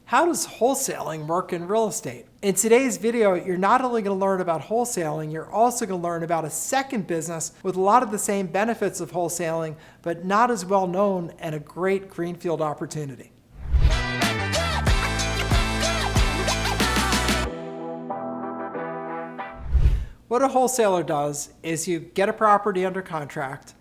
How does wholesaling work in real estate? In today's video, you're not only going to learn about wholesaling, you're also going to learn about a second business with a lot of the same benefits of wholesaling, but not as well known and a great greenfield opportunity. What a wholesaler does is you get a property under contract,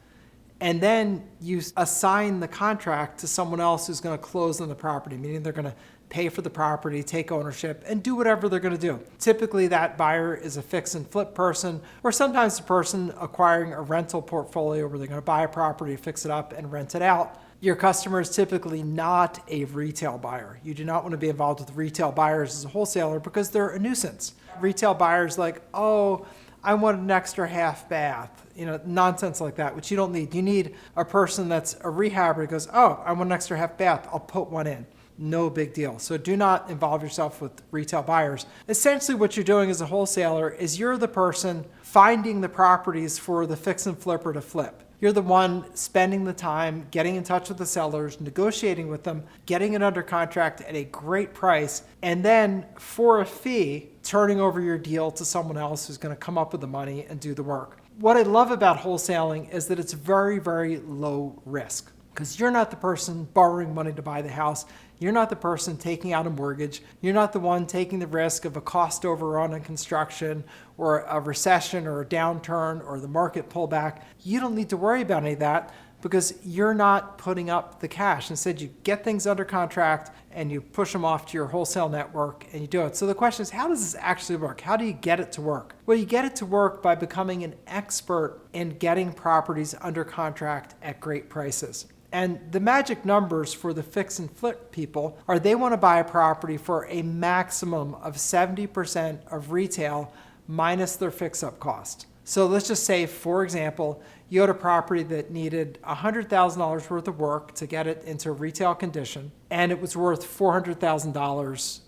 and then you assign the contract to someone else who's going to close on the property, meaning they're going to pay for the property, take ownership, and do whatever they're going to do. Typically, that buyer is a fix and flip person, or sometimes a person acquiring a rental portfolio where they're going to buy a property, fix it up, and rent it out. Your customer is typically not a retail buyer. You do not want to be involved with retail buyers as a wholesaler because they're a nuisance. Retail buyers like, oh, I want an extra half bath, nonsense like that, which you don't need. You need a person that's a rehabber who goes, oh, I want an extra half bath, I'll put one in. No big deal. So do not involve yourself with retail buyers. Essentially what you're doing as a wholesaler is you're the person finding the properties for the fix and flipper to flip. You're the one spending the time, getting in touch with the sellers, negotiating with them, getting it under contract at a great price, and then for a fee, turning over your deal to someone else who's going to come up with the money and do the work. What I love about wholesaling is that it's very, very low risk because you're not the person borrowing money to buy the house. You're not the person taking out a mortgage. You're not the one taking the risk of a cost overrun on construction or a recession or a downturn or the market pullback. You don't need to worry about any of that because you're not putting up the cash. Instead, you get things under contract and you push them off to your wholesale network and you do it. So the question is, how does this actually work? How do you get it to work? Well, you get it to work by becoming an expert in getting properties under contract at great prices. And the magic numbers for the fix and flip people are they want to buy a property for a maximum of 70% of retail minus their fix-up cost. So let's just say, for example, you had a property that needed $100,000 worth of work to get it into retail condition, and it was worth $400,000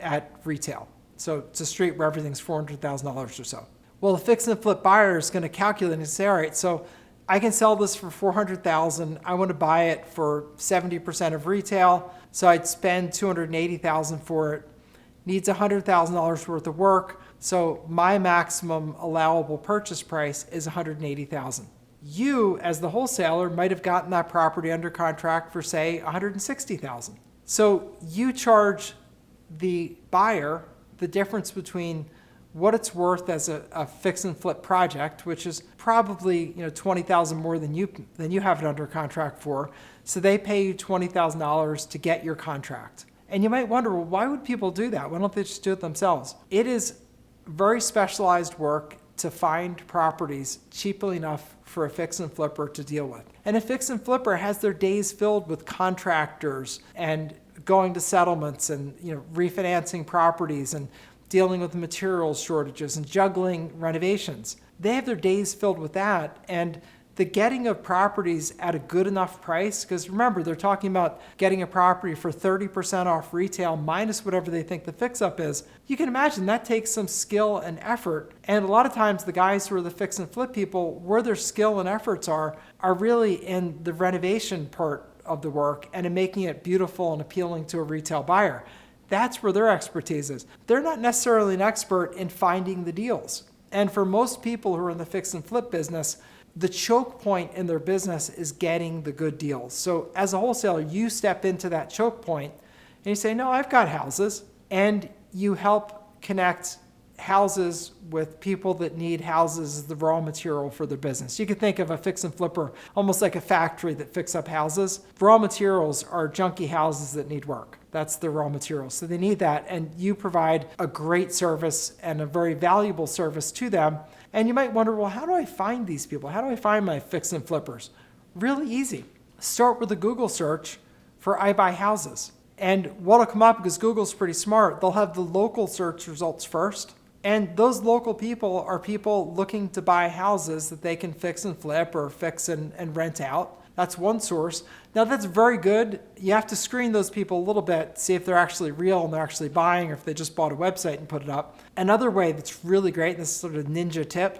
at retail. So it's a street where everything's $400,000 or so. Well, the fix and flip buyer is going to calculate and say, all right, so I can sell this for $400,000. I want to buy it for 70% of retail, so I'd spend $280,000 for it. Needs $100,000 worth of work, so my maximum allowable purchase price is $180,000. You, as the wholesaler, might have gotten that property under contract for, say, $160,000. So you charge the buyer the difference between what it's worth as a fix and flip project, which is probably $20,000 more than you have it under contract for. So they pay you $20,000 to get your contract. And you might wonder, well, why would people do that? Why don't they just do it themselves? It is very specialized work to find properties cheaply enough for a fix and flipper to deal with. And a fix and flipper has their days filled with contractors and going to settlements and refinancing properties and dealing with materials shortages and juggling renovations. They have their days filled with that, and the getting of properties at a good enough price, because remember, they're talking about getting a property for 30% off retail minus whatever they think the fix-up is. You can imagine that takes some skill and effort, and a lot of times the guys who are the fix and flip people, where their skill and efforts are really in the renovation part of the work and in making it beautiful and appealing to a retail buyer. That's where their expertise is. They're not necessarily an expert in finding the deals. And for most people who are in the fix and flip business, the choke point in their business is getting the good deals. So as a wholesaler, you step into that choke point and you say, no, I've got houses. And you help connect houses with people that need houses as the raw material for their business. You could think of a fix and flipper almost like a factory that fix up houses. Raw materials are junky houses that need work. That's the raw materials. So they need that, and you provide a great service and a very valuable service to them. And you might wonder, well, how do I find these people? How do I find my fix and flippers? Really easy. Start with a Google search for I buy houses. And what'll come up, because Google's pretty smart, they'll have the local search results first. And those local people are people looking to buy houses that they can fix and flip or fix and rent out. That's one source. Now that's very good. You have to screen those people a little bit, see if they're actually real and they're actually buying, or if they just bought a website and put it up. Another way that's really great, this is sort of a ninja tip,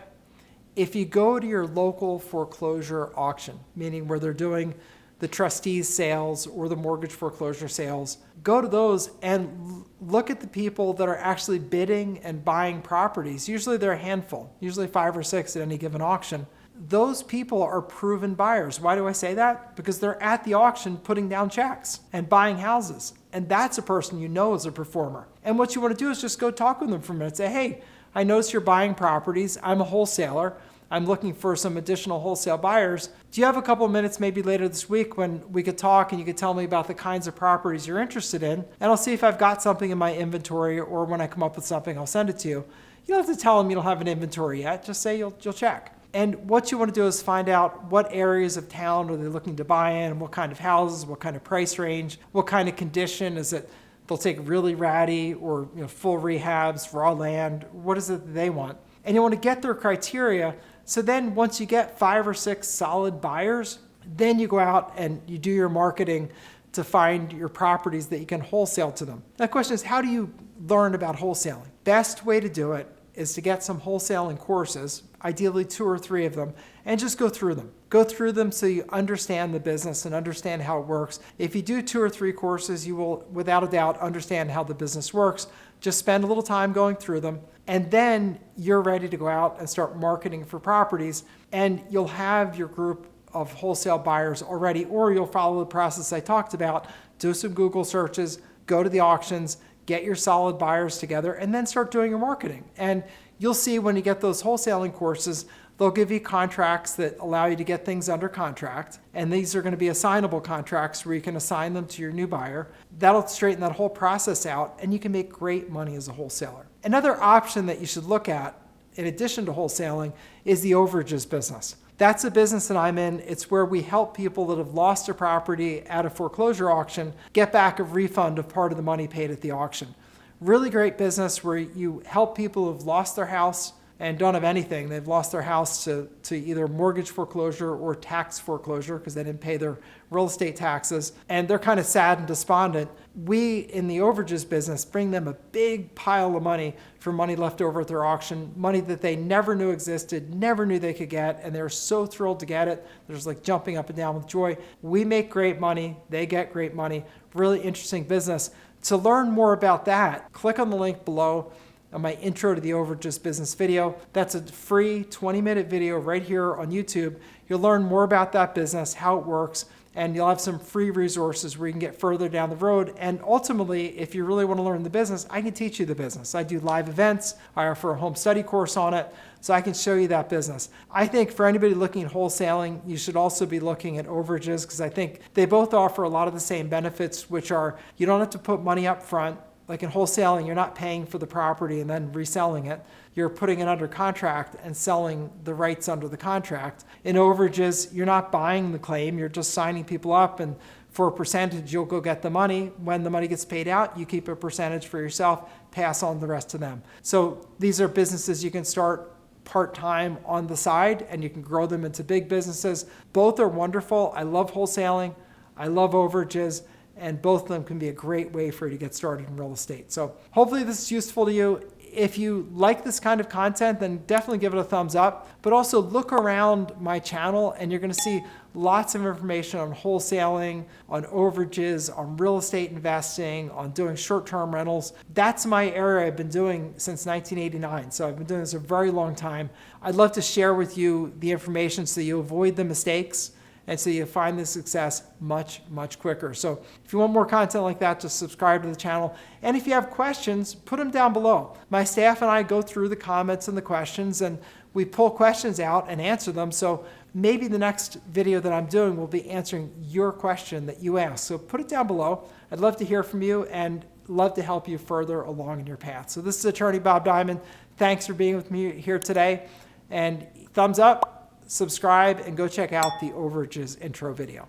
if you go to your local foreclosure auction, meaning where they're doing the trustees sales or the mortgage foreclosure sales. Go to those and look at the people that are actually bidding and buying properties. Usually they're a handful, usually 5 or 6 at any given auction. Those people are proven buyers. Why do I say that? Because they're at the auction putting down checks and buying houses. And that's a person you know is a performer. And what you want to do is just go talk with them for a minute. Say, hey, I notice you're buying properties. I'm a wholesaler. I'm looking for some additional wholesale buyers. Do you have a couple of minutes maybe later this week when we could talk and you could tell me about the kinds of properties you're interested in? And I'll see if I've got something in my inventory, or when I come up with something, I'll send it to you. You don't have to tell them you don't have an inventory yet. Just say you'll check. And what you want to do is find out what areas of town are they looking to buy in, what kind of houses, what kind of price range, what kind of condition. Is it they'll take really ratty or full rehabs, raw land? What is it that they want? And you want to get their criteria. So then once you get 5 or 6 solid buyers, then you go out and you do your marketing to find your properties that you can wholesale to them. Now the question is, how do you learn about wholesaling? Best way to do it is to get some wholesaling courses, ideally 2 or 3 of them, and just go through them. Go through them so you understand the business and understand how it works. If you do 2 or 3 courses, you will, without a doubt, understand how the business works. Just spend a little time going through them, and then you're ready to go out and start marketing for properties, and you'll have your group of wholesale buyers already, or you'll follow the process I talked about. Do some Google searches, go to the auctions, get your solid buyers together, and then start doing your marketing. And you'll see when you get those wholesaling courses, they'll give you contracts that allow you to get things under contract. And these are going to be assignable contracts where you can assign them to your new buyer. That'll straighten that whole process out, and you can make great money as a wholesaler. Another option that you should look at, in addition to wholesaling, is the overages business. That's a business that I'm in. It's where we help people that have lost their property at a foreclosure auction get back a refund of part of the money paid at the auction. Really great business where you help people who've lost their house and don't have anything. They've lost their house to either mortgage foreclosure or tax foreclosure because they didn't pay their real estate taxes, and they're kind of sad and despondent. We, in the overages business, bring them a big pile of money for money left over at their auction, money that they never knew existed, never knew they could get, and they're so thrilled to get it. They're just like jumping up and down with joy. We make great money. They get great money. Really interesting business. To learn more about that, click on the link below on my intro to the Overages Business video. That's a free 20-minute video right here on YouTube. You'll learn more about that business, how it works, and you'll have some free resources where you can get further down the road. And ultimately, if you really want to learn the business, I can teach you the business. I do live events. I offer a home study course on it, so I can show you that business. I think for anybody looking at wholesaling, you should also be looking at overages because I think they both offer a lot of the same benefits, which are you don't have to put money up front. Like in wholesaling, you're not paying for the property and then reselling it. You're putting it under contract and selling the rights under the contract. In overages, you're not buying the claim. You're just signing people up, and for a percentage, you'll go get the money. When the money gets paid out, you keep a percentage for yourself, pass on the rest to them. So these are businesses you can start part-time on the side, and you can grow them into big businesses. Both are wonderful. I love wholesaling. I love overages. And both of them can be a great way for you to get started in real estate. So hopefully this is useful to you. If you like this kind of content, then definitely give it a thumbs up. But also look around my channel and you're going to see lots of information on wholesaling, on overages, on real estate investing, on doing short-term rentals. That's my area I've been doing since 1989. So I've been doing this a very long time. I'd love to share with you the information so you avoid the mistakes and so you find the success much, much quicker. So if you want more content like that, just subscribe to the channel. And if you have questions, put them down below. My staff and I go through the comments and the questions, and we pull questions out and answer them. So maybe the next video that I'm doing will be answering your question that you asked. So put it down below. I'd love to hear from you and love to help you further along in your path. So this is Attorney Bob Diamond. Thanks for being with me here today. And thumbs up, subscribe, and go check out the Overages intro video.